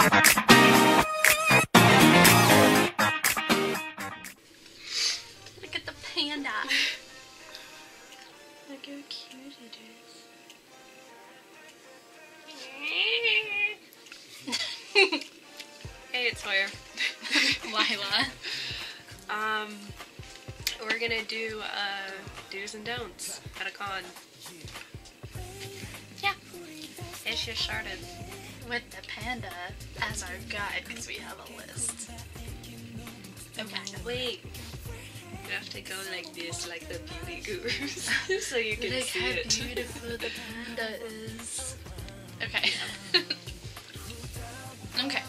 Look at the panda. Look how cute it is. Hey, it's Sawyer. Lila. We're gonna do do's and don'ts at a con. Yeah. It's just started. With the panda as our guide because we have a list. Okay. Wait. You have to go like this, like the beauty gurus, so you can Look see how it. beautiful the panda is. Okay. Okay.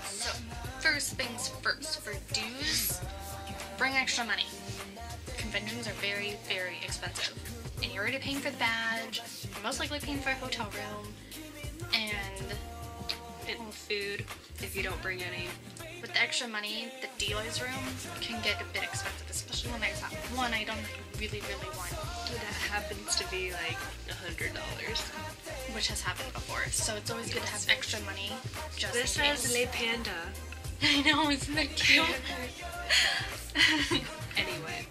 So, first things first. For dues, bring extra money. Conventions are very, very expensive. And you're already paying for the badge, you're most likely paying for a hotel room, and food, if you don't bring any. with the extra money, the dealer's room can get a bit expensive, especially when there's that one item that you really, really want. That happens to be like $100. Which has happened before, so it's always good to have extra money just This in case. has Le Panda. I know, isn't that cute? Anyway,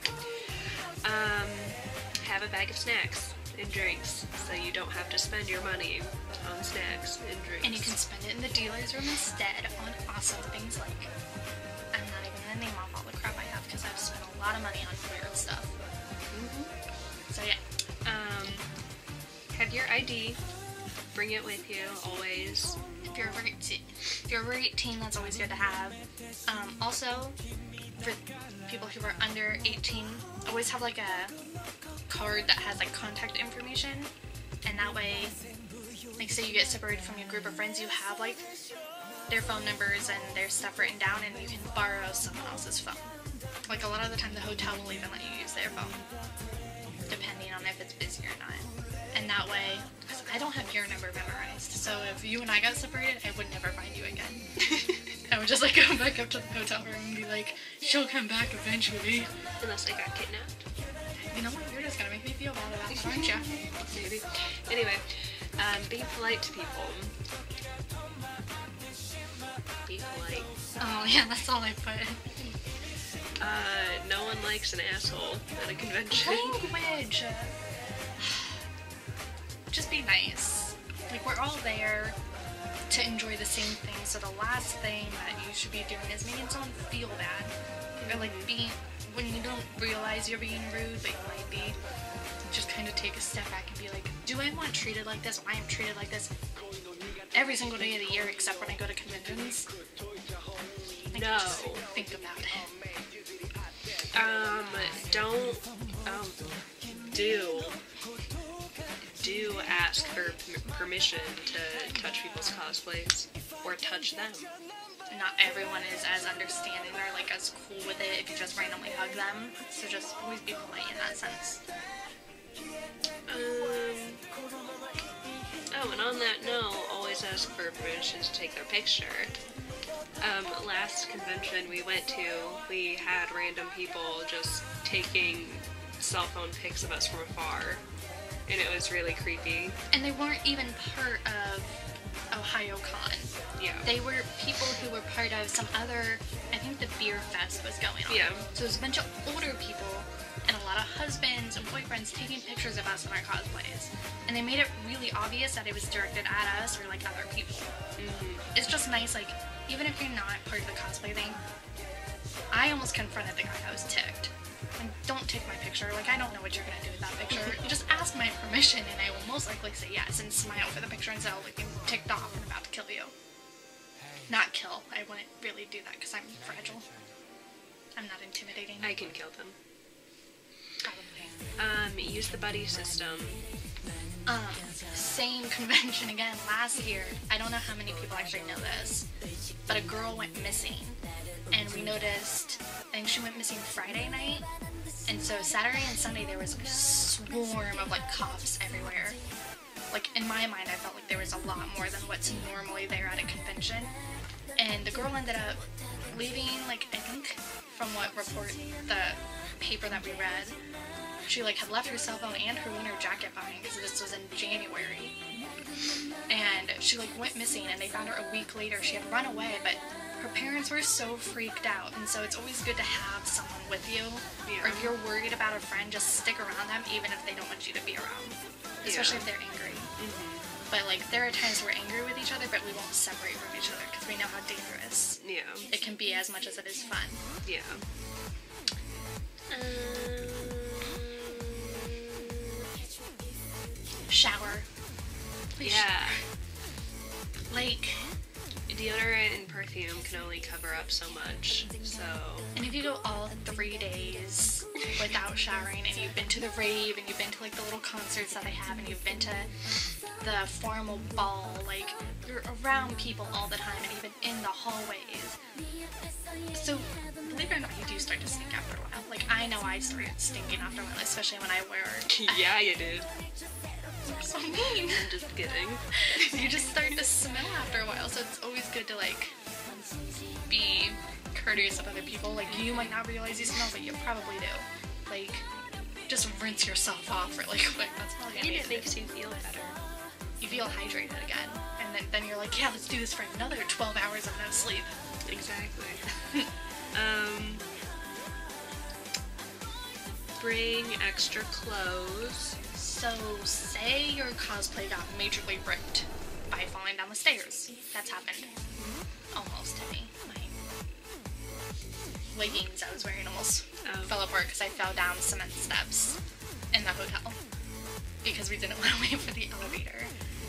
have a bag of snacks and drinks, so you don't have to spend your money on snacks and drinks. And you can spend it in the dealer's room instead on awesome things like, I'm not even gonna name off all the crap I have because I've spent a lot of money on weird stuff. So yeah. Have your ID. Bring it with you always. If you're over 18, that's always good to have. Also, for people who are under 18, always have like a card that has like contact information, and that way, like say you get separated from your group of friends, you have like their phone numbers and their stuff written down, and you can borrow someone else's phone. Like a lot of the time the hotel will even let you use their phone, depending on if it's busy or not. And that way, because I don't have your number memorized, so if you and I got separated, I would never find you again. I would just like go back up to the hotel room and be like, she'll come back eventually. Unless I got kidnapped. You know what? You're just gonna make me feel bad about it, aren't you? Maybe. Anyway, be polite to people. Be polite. Oh yeah, that's all I put. No one likes an asshole at a convention. Language! Just be nice. Like, we're all there to enjoy the same thing, so the last thing that you should be doing is making someone feel bad. Or like when you don't realize you're being rude, but you might be, just kind of take a step back and be like, do I want treated like this? I am treated like this every single day of the year except when I go to conventions. Like, No. just think about it. Do ask for permission to touch people's cosplays or touch them. Not everyone is as understanding or like as cool with it if you just randomly hug them, so just always be polite in that sense. Oh, and on that note, always ask for permission to take their picture. Last convention we went to, we had random people just taking cell phone pics of us from afar, and it was really creepy. And they weren't even part of OhioCon. Yeah. They were people who were part of some other, I think the beer fest was going on. Yeah. So it was a bunch of older people and a lot of husbands and boyfriends taking pictures of us in our cosplays. And they made it really obvious that it was directed at us or like other people. Mm-hmm. It's just nice, like, even if you're not part of the cosplay thing, I almost confronted the guy. I was ticked. Like, don't take my picture. Like, I don't know what you're gonna do with that picture. You just ask my permission and I will most likely say yes and smile for the picture instead of looking ticked off and about to kill you. Not kill. I wouldn't really do that because I'm fragile. I'm not intimidating. I can kill them. Probably. Use the buddy system. Same convention again last year. I don't know how many people actually know this, but a girl went missing, and we noticed, I think she went missing Friday night, and so Saturday and Sunday there was a swarm of like cops everywhere. Like in my mind I felt like there was a lot more than what's normally there at a convention, and the girl ended up leaving, like I think from what report, the paper that we read, she like had left her cell phone and her winter jacket behind because this was in January. And she like went missing, and they found her a week later. She had run away, but her parents were so freaked out, and so it's always good to have someone with you. Yeah. Or if you're worried about a friend, just stick around them, even if they don't want you to be around. Especially if they're angry. But like, there are times we're angry with each other, but we won't separate from each other because we know how dangerous it can be as much as it is fun. Yeah. Shower. Yeah. Like, deodorant and perfume can only cover up so much, so... And if you go all 3 days without showering, and you've been to the rave, and you've been to like the little concerts that they have, and you've been to the formal ball, like, you're around people all the time, and even in the hallways. So, believe it or not, you do start to stink after a while. Like, I know I started stinking after a while, especially when I wear... Yeah, you did. You're so mean. I'm just kidding. You just start to smell after a while, so it's always good to, like, be courteous of other people. Like, you might not realize you smell, but you probably do. Like, just rinse yourself off really quick. That's probably And it makes you feel better. You feel hydrated again. And then you're like, yeah, let's do this for another 12 hours of no sleep. Exactly. Bring extra clothes. So, say your cosplay got majorly ripped by falling down the stairs. That's happened. Almost to me. My leggings I was wearing almost fell apart because I fell down cement steps in the hotel because we didn't want to wait for the elevator.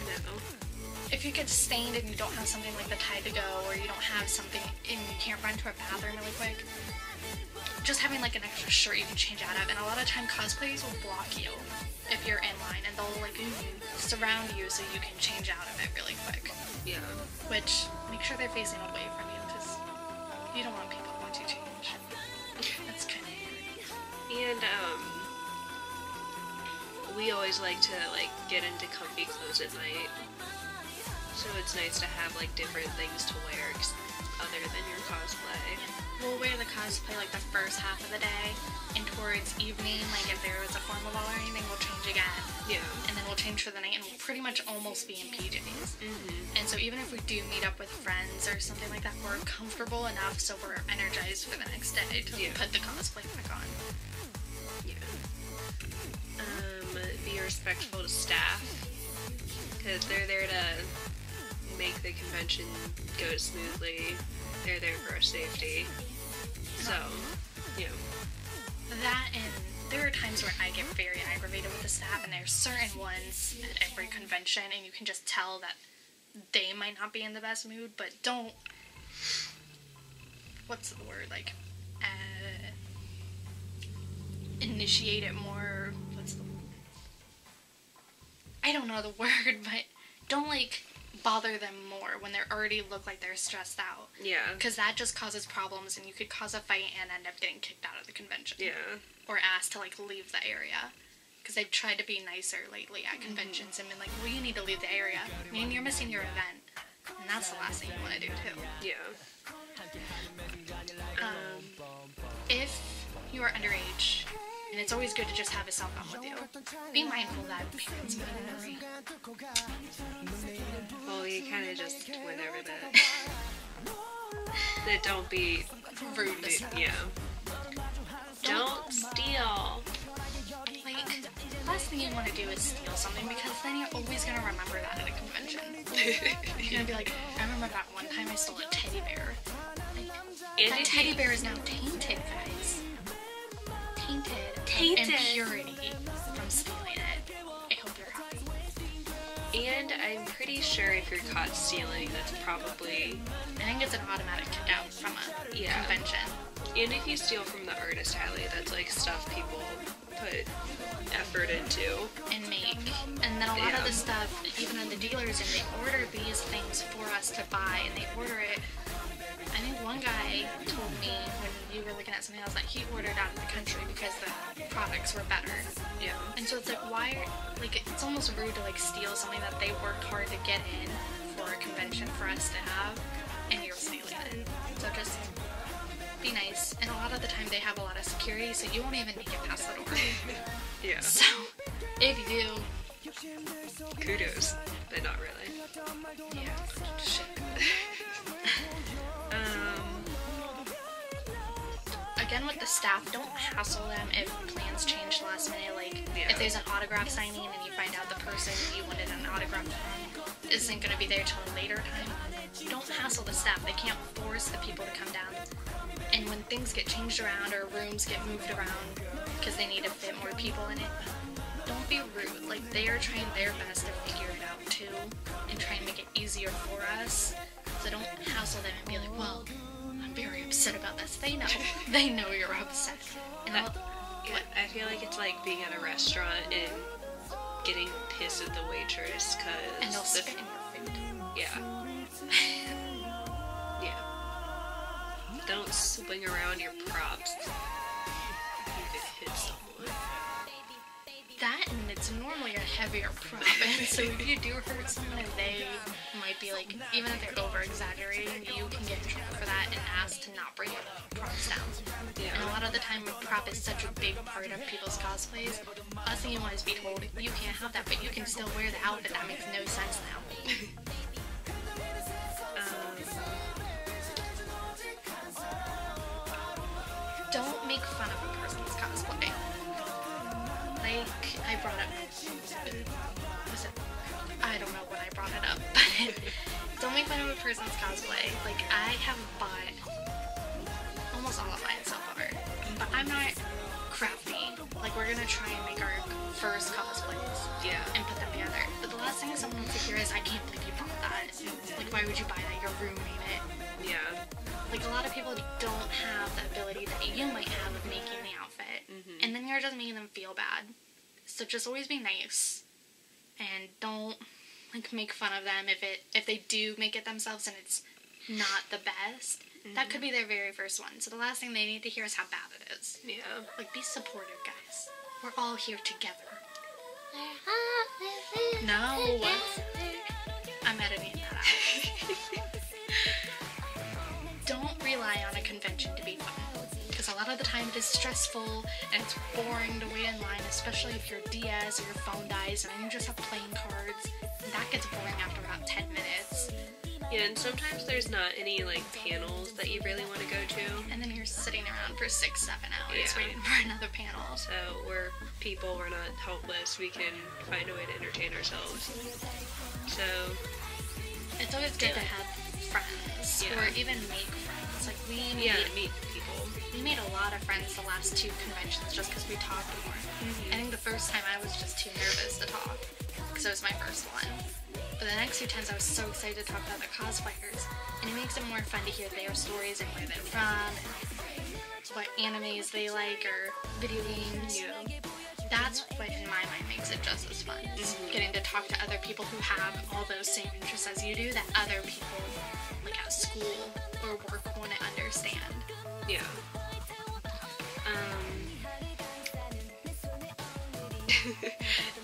No. If you get stained and you don't have something like the Tide to Go, or you don't have something and you can't run to a bathroom really quick, just having like an extra shirt you can change out of. And a lot of time cosplayers will block you if you're in line, and they'll like surround you so you can change out of it really quick. Yeah. Which, make sure they're facing away from you, because you don't want people to watch you change. That's kind of weird. And we always like to like get into comfy clothes at night, so it's nice to have like different things to wear other than your cosplay. We'll wear the cosplay like the first half of the day, and towards evening, like if there was a formal ball or anything, we'll change again. Yeah. And then we'll change for the night, and we'll pretty much almost be in PJs. And so even if we do meet up with friends or something like that, we're comfortable enough so we're energized for the next day to put the cosplay back on. Yeah. Be respectful to staff, because they're there to make the convention go smoothly. They're there for our safety. So, you know. That, and there are times where I get very aggravated with the staff, and there's certain ones at every convention, and you can just tell that they might not be in the best mood, but don't, what's the word, like, initiate it more, I don't know the word, but don't, like, bother them more when they already look like they're stressed out. Yeah. Because that just causes problems, and you could cause a fight and end up getting kicked out of the convention. Yeah. Or asked to, like, leave the area. Because they've tried to be nicer lately at conventions and been like, well, you need to leave the area. I mean, you're missing your event. And that's the last thing you want to do, too. Yeah. If you are underage, and it's always good to just have a cell phone with you, be mindful that parents might worry. Well, you kind of just went over that. That don't be Rude. Yeah. Don't steal. Like, last thing you want to do is steal something, because then you're always going to remember that at a convention. You're going to be like, I remember that one time I stole a teddy bear. Like, that teddy bear is now tainted, guys. Tainted. Impurity from stealing it. I hope you're happy. And I'm pretty sure if you're caught stealing, that's probably... I think it's an automatic kick out from a convention. And if you steal from the artist alley, that's like stuff people put effort into. And make. And then a lot of the stuff, even in the dealers, and they order these things for us to buy, and they order it. I think one guy told me when you were looking at something else that he ordered out of the country because the products were better. Yeah. And so it's like, why, like, it's almost rude to, like, steal something that they worked hard to get in for a convention for us to have, and you're stealing it. So just be nice. And a lot of the time they have a lot of security, so you won't even make it past the door. Yeah. So, if you do, kudos, but not really. Yeah. Shit. Again, with the staff, don't hassle them if plans change last minute. Like, if there's an autograph signing and you find out the person you wanted an autograph from isn't going to be there till a later time, don't hassle the staff. They can't force the people to come down. And when things get changed around or rooms get moved around because they need to fit more people in it, don't be rude. Like, they are trying their best to figure it out too and try and make it easier for us. So don't hassle them and be like, well, I'm very upset about this. They know. They know you're upset. And I feel like it's like being at a restaurant and getting pissed at the waitress because... And they'll spit in your food. Yeah. Yeah. Don't swing around your props. You could hit someone. That, and it's normally a heavier prop, and so if you do hurt someone, they might be like, even if they're over-exaggerating, you can get in trouble for that and ask to not bring your props down. Yeah. And a lot of the time, a prop is such a big part of people's cosplays, us thing you want is be told, you can't have that, but you can still wear the outfit. That makes no sense now. Don't make fun of a person's cosplay. Like, I brought up, I don't know when I brought it up, but don't make fun of a person's cosplay. Like, I have bought almost all of mine so far, but I'm not crafty. Like, we're gonna try and make our first cosplays, and put them together. But the last thing someone wants to hear is, I can't believe you bought that. Like, why would you buy that? You're ruining it. Yeah. Like, a lot of people don't have the ability that you might have of making the outfit. And then you're just making them feel bad. So just always be nice. And don't, like, make fun of them if they do make it themselves and it's not the best. That could be their very first one. So the last thing they need to hear is how bad it is. Yeah. Like, be supportive, guys. We're all here together. No. I'm editing that out. Don't rely on a convention to be fun. Because a lot of the time it is stressful and it's boring to wait in line, especially if your DS or your phone dies and then you just have playing cards. That gets boring after about 10 minutes. Yeah, and sometimes there's not any, like, panels that you really want to go to. And then you're sitting around for 6-7 hours waiting for another panel. So we're people, we're not helpless. We can find a way to entertain ourselves. So it's always good to have friends or even make friends. Like, we meet people. We made a lot of friends the last 2 conventions just because we talked more. I think the first time I was just too nervous to talk because it was my first one. But the next 2 times I was so excited to talk to other cosplayers, and it makes it more fun to hear their stories and where they're from, and what animes they like or video games. That's what in my mind makes it just as fun. Getting to talk to other people who have all those same interests as you do that other people like at school or work want to understand. Yeah.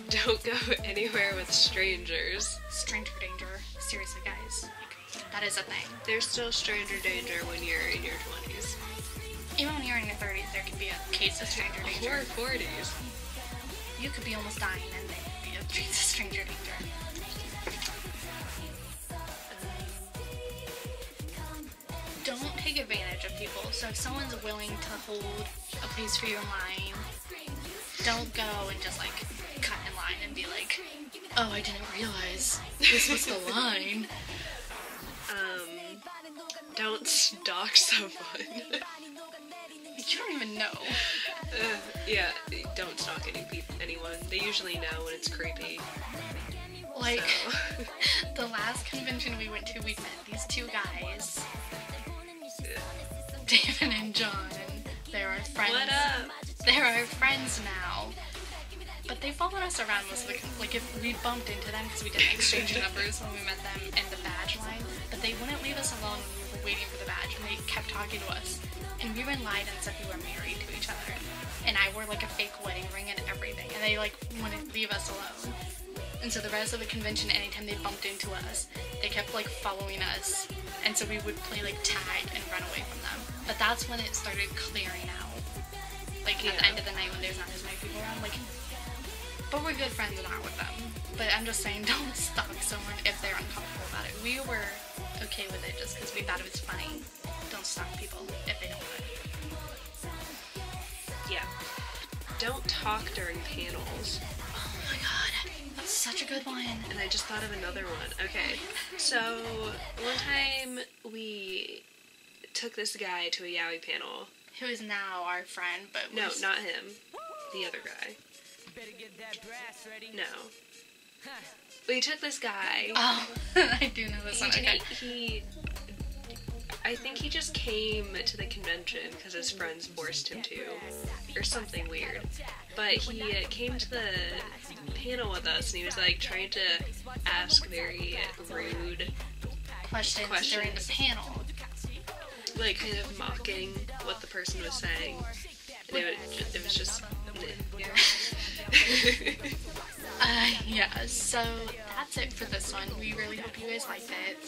Don't go anywhere with strangers. Stranger danger. Seriously, guys. That is a thing. There's still stranger danger when you're in your 20s. Even when you're in your 30s, there could be a case of stranger danger. Or 40s. You could be almost dying and there could be a case of stranger danger. Don't take advantage of people. So if someone's willing to hold a place for you in line, don't go and just like cut in line and be like, oh, I didn't realize this was the line. Don't stalk someone. You don't even know. Yeah, don't stalk anyone. They usually know when it's creepy. Like, so. The last convention we went to, we met these 2 guys. David and John, and they're our friends. What up? They're our friends now. But they followed us around most of the, like, if we bumped into them, because we didn't exchange numbers when we met them in the badge line, but they wouldn't leave us alone when we were waiting for the badge, and they kept talking to us. And we were in line and said we were married to each other. And I wore, like, a fake wedding ring and everything, and they, like, wouldn't leave us alone. And so the rest of the convention, anytime they bumped into us, they kept, like, following us. And so we would play, like, tag and run away from them. But that's when it started clearing out. Like, at the end of the night when there's not as many people around, like, but we're good friends and not with them. But I'm just saying, don't stalk someone if they're uncomfortable about it. we were okay with it just because we thought it was funny. Don't stalk people if they don't want it. Yeah. Don't talk during panels. Oh my god, that's such a good one. And I just thought of another one. Okay, so one time we took this guy to a yaoi panel. Who is now our friend, but No, not him. The other guy. No. We took this guy. Oh, I do know this one. Okay. I think he just came to the convention because his friends forced him to, or something weird. But he came to the panel with us, and he was like trying to ask very rude questions during the panel. Like kind of mocking what the person was saying. And it was just... Yeah, so that's it for this one. We really hope you guys liked it.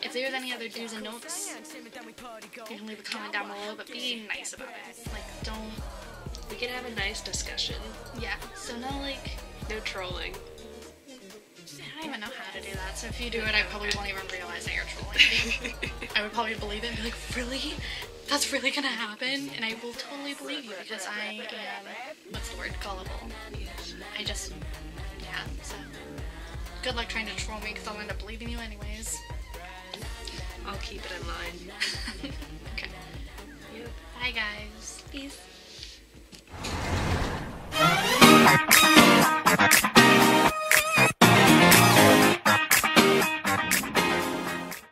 If there's any other do's and don'ts, you can leave a comment down below, but be nice about it. Like, don't... We can have a nice discussion. Yeah, so no, like... No trolling. I don't even know how to do that, so if you do it, I probably won't even realize that you're trolling. I would probably believe it and be like, really? That's really gonna happen? And I will totally believe you, because I am, what's the word, gullible. I just, yeah, so. Good luck trying to troll me, because I'll end up believing you anyways. I'll keep it in line.